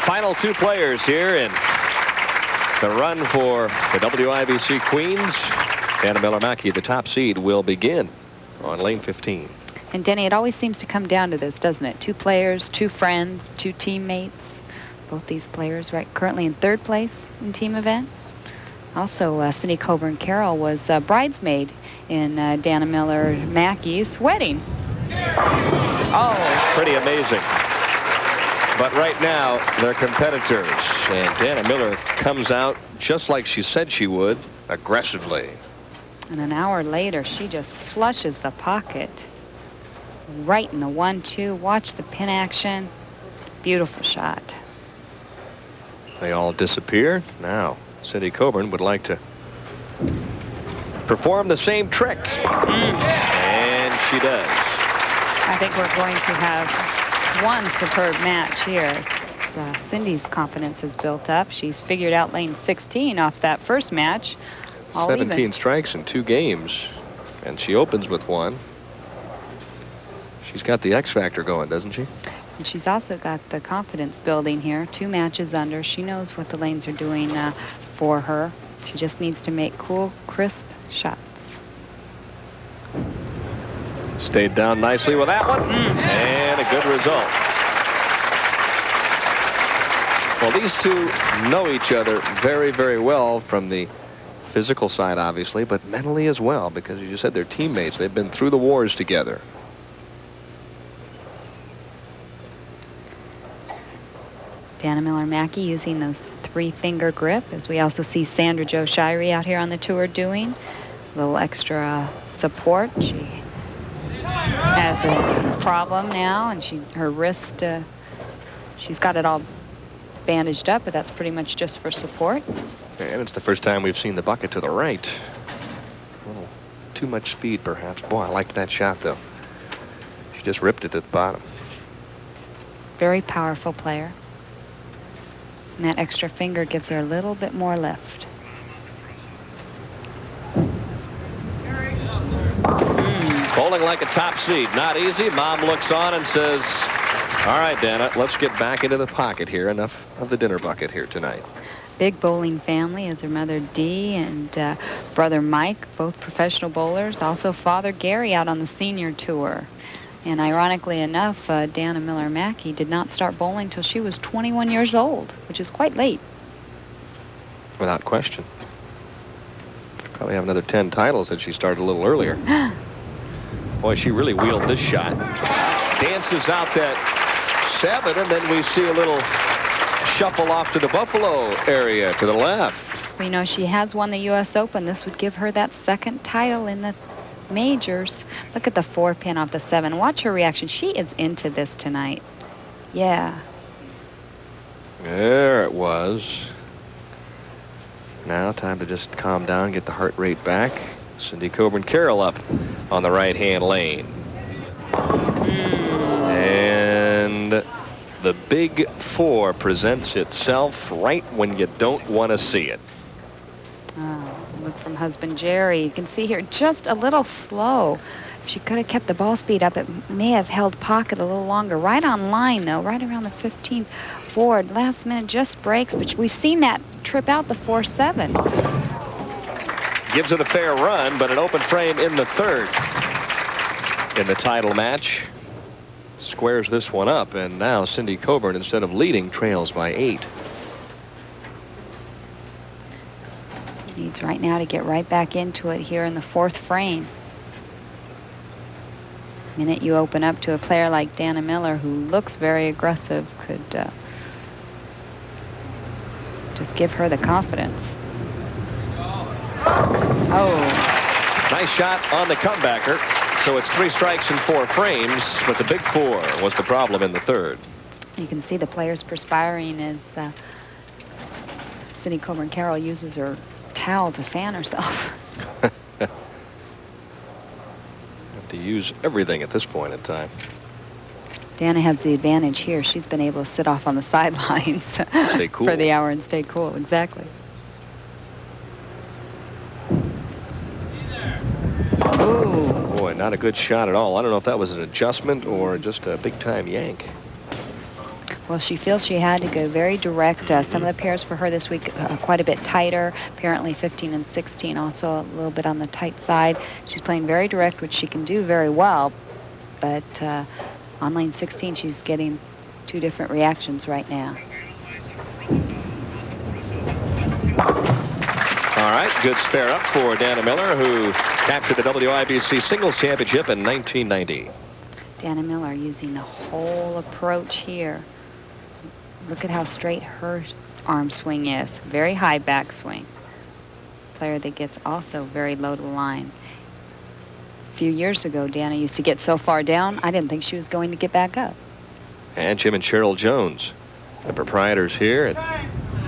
Final two players here in the run for the WIBC Queens. Dana Miller-Mackie, the top seed, will begin on lane 15. And Denny, it always seems to come down to this, doesn't it? Two players, two friends, two teammates. Both these players currently in third place in team event. Also, Cindy Coburn-Carroll was bridesmaid in Dana Miller-Mackie's wedding. Oh, pretty amazing. But right now, they're competitors. And Dana Miller comes out just like she said she would, aggressively. And an hour later, she just flushes the pocket. Right in the 1-2. Watch the pin action. Beautiful shot. They all disappear. Now, Cindy Coburn would like to perform the same trick. And she does. I think we're going to have one superb match here. Cindy's confidence has built up. She's figured out lane 16 off that first match. 17 strikes in 2 games. And she opens with 1. She's got the X factor going, doesn't she? And she's also got the confidence building here. 2 matches under. She knows what the lanes are doing for her. She just needs to make cool, crisp shots. Stayed down nicely with that one. And a good result. Well, these two know each other very, very well from the physical side, obviously, but mentally as well, because as you said, they're teammates. They've been through the wars together. Dana Miller-Mackie using those 3-finger grip, as we also see Sandra Jo Shirey out here on the tour doing. A little extra support. She has a problem now, and her wrist, she's got it all bandaged up, but that's pretty much just for support. And it's the first time we've seen the bucket to the right. A little too much speed, perhaps. Boy, I liked that shot, though. She just ripped it at the bottom. Very powerful player. And that extra finger gives her a little bit more lift. Bowling like a top seed. Not easy. Mom looks on and says, all right, Dana, let's get back into the pocket here. Enough of the dinner bucket here tonight. Big bowling family, as her mother Dee and brother Mike, both professional bowlers. Also father Gary out on the senior tour. And ironically enough, Dana Miller-Mackie did not start bowling till she was 21 years old, which is quite late. Without question. Probably have another 10 titles had she started a little earlier. Boy, she really wheeled this shot. Dances out that 7, and then we see a little shuffle off to the Buffalo area to the left. We know she has won the U.S. Open. This would give her that 2nd title in the majors. Look at the 4-pin off the 7. Watch her reaction. She is into this tonight. Yeah. There it was. Now time to just calm down, get the heart rate back. Cindy Coburn-Carroll up on the right-hand lane. And the big 4 presents itself right when you don't want to see it. Oh, look from husband Jerry. You can see here just a little slow. If she could have kept the ball speed up, it may have held pocket a little longer. Right on line, though, right around the 15th board. Last minute just breaks, but we've seen that trip out the 4-7. Gives it a fair run, but an open frame in the 3rd in the title match. Squares this one up, and now Cindy Coburn, instead of leading, trails by 8. Needs right now to get right back into it here in the 4th frame. The minute you open up to a player like Dana Miller, who looks very aggressive, could just give her the confidence. Oh. Nice shot on the comebacker. So it's 3 strikes and 4 frames, but the big 4 was the problem in the 3rd. You can see the players perspiring as Cindy Coburn-Carroll uses her towel to fan herself. Have to use everything at this point in time. Dana has the advantage here. She's been able to sit off on the sidelines stay cool. for the hour and stay cool. Exactly. Ooh. Boy, not a good shot at all. I don't know if that was an adjustment or just a big-time yank. Well, she feels she had to go very direct. Some of the pairs for her this week quite a bit tighter. Apparently 15 and 16 also a little bit on the tight side. She's playing very direct, which she can do very well. But on lane 16, she's getting two different reactions right now. All right, good spare up for Dana Miller, who captured the WIBC Singles Championship in 1990. Dana Miller using the whole approach here. Look at how straight her arm swing is. Very high backswing. Player that gets also very low to the line. A few years ago, Dana used to get so far down, I didn't think she was going to get back up. And Jim and Cheryl Jones, the proprietors here at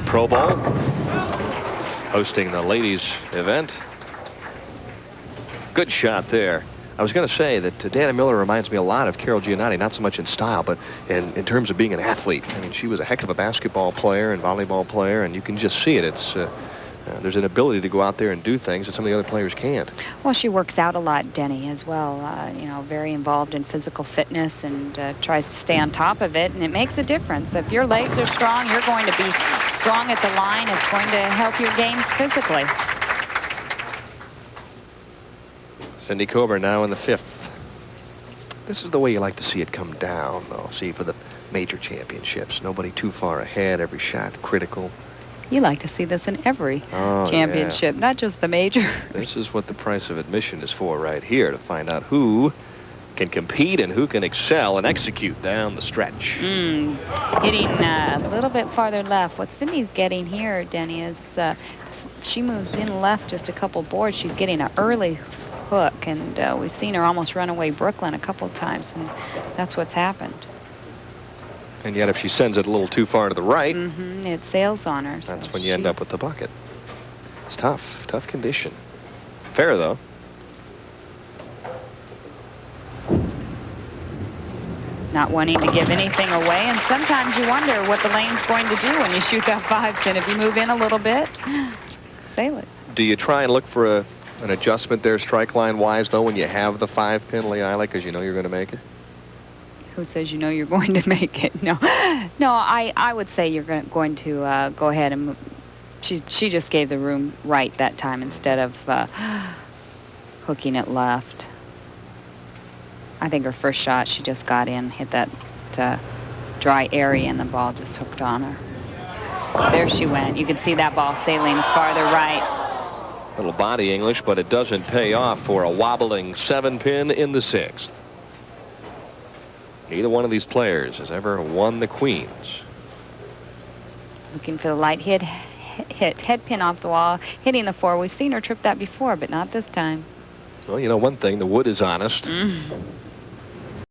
Pro Bowl, hosting the ladies event. Good shot there. I was going to say that Dana Miller reminds me a lot of Carol Giannotti, not so much in style, but in terms of being an athlete. I mean, she was a heck of a basketball player and volleyball player, and you can just see it. It's there's an ability to go out there and do things that some of the other players can't. Well, she works out a lot, Denny, as well. You know, very involved in physical fitness and tries to stay on top of it, and it makes a difference. If your legs are strong, you're going to be strong at the line. It's going to help your game physically. Cindy Coburn now in the 5th. This is the way you like to see it come down, though. See, for the major championships, nobody too far ahead, every shot critical. You like to see this in every championship, yeah. Not just the major. This is what the price of admission is for right here, to find out who can compete and who can excel and execute down the stretch. Hitting a little bit farther left. What Cindy's getting here, Denny, is she moves in left just a couple boards. She's getting an early hook, and we've seen her almost run away Brooklyn a couple times, and that's what's happened. And yet if she sends it a little too far to the right, it sails on her. That's when you end up with the bucket. It's tough condition. Fair, though. Not wanting to give anything away, and sometimes you wonder what the lane's going to do when you shoot that 5-pin. If you move in a little bit, sail it. Do you try and look for an adjustment there strike line wise, though, when you have the 5-pin, Leila, because you know you're going to make it? Who says you know you're going to make it? No, I would say you're going to go ahead and move. She just gave the room right that time instead of hooking it left. I think her first shot, she just got in, hit that dry area, and the ball just hooked on her. There she went. You can see that ball sailing farther right. Little body English, but it doesn't pay off for a wobbling 7-pin in the 6th. Neither one of these players has ever won the Queens. Looking for the light hit head pin off the wall, hitting the 4. We've seen her trip that before, but not this time. Well, you know one thing, the wood is honest.